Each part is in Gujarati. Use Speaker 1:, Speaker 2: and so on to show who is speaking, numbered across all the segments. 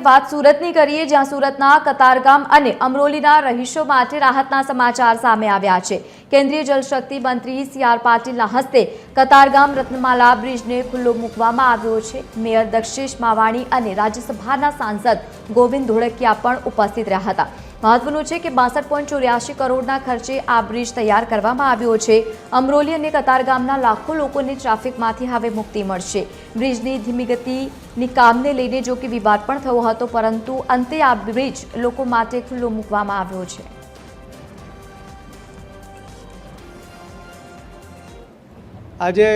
Speaker 1: વાત સુરતની કરીએ, જ્યાં સુરતના કતારગામ અને અમરોલીના રહીશો માટે રાહતના સમાચાર સામે આવ્યા છે। કેન્દ્રીય જલશક્તિ મંત્રી સી.આર. પાટીલના હસ્તે કતારગામ રત્નમાલા બ્રિજને ખુલ્લો મૂકવામાં આવ્યો છે। મેયર દક્ષેશ માવાણી અને રાજ્યસભાના સાંસદ ગોવિંદ ધોળકિયા પણ ઉપસ્થિત રહ્યા હતા। મહત્વનું છે કે 62.84 કરોડના ખર્ચે આ બ્રિજ તૈયાર કરવામાં આવ્યો છે। અમરોલી અને કતારગામના લાખો લોકોને ટ્રાફિકમાંથી હવે મુક્તિ મળશે। બ્રિજની ધીમી ગતિની કામને લઈને જો કે વિવાદ પણ થયો હતો, પરંતુ અંતે આ બ્રિજ લોકો માટે ખુલ્લો મૂકવામાં આવ્યો છે।
Speaker 2: આજે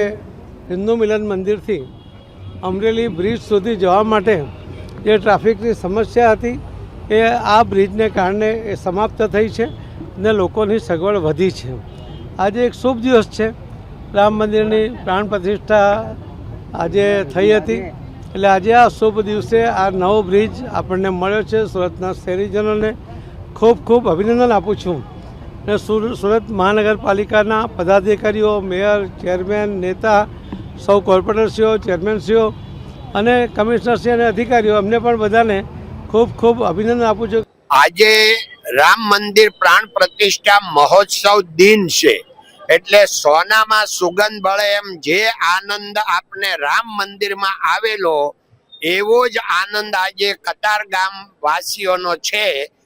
Speaker 2: હિન્દુ મિલન મંદિરથી અમરેલી બ્રિજ સુધી જવા માટે જે ટ્રાફિકની સમસ્યા હતી એ આ બ્રિજને કારણે એ સમાપ્ત થઈ છે ને લોકોની સગવડ વધી છે। આજે એક શુભ દિવસ છે। રામ મંદિરની પ્રાણ પ્રતિષ્ઠા આજે થઈ હતી, એટલે આજે આ શુભ દિવસે આ નવો બ્રિજ આપણને મળ્યો છે। સુરતના શહેરીજનોને ખૂબ ખૂબ અભિનંદન આપું છું ને સુરત મહાનગરપાલિકાના પદાધિકારીઓ, મેયર, ચેરમેન, નેતા, સૌ કોર્પોરેટરશ્રીઓ, ચેરમેનશ્રીઓ અને કમિશનરશ્રી અને અધિકારીઓ, અમને પણ બધાને ખૂબ ખૂબ અભિનંદન આપું છું।
Speaker 3: આજે રામ મંદિર પ્રાણ પ્રતિષ્ઠા મહોત્સવ દિન છે, એટલે સોનામાં સુગંધ બળે એમ જે આનંદ આપને રામ મંદિરમાં આવેલો એવો જ આનંદ આજે કતારગામ વાસીઓનો છે।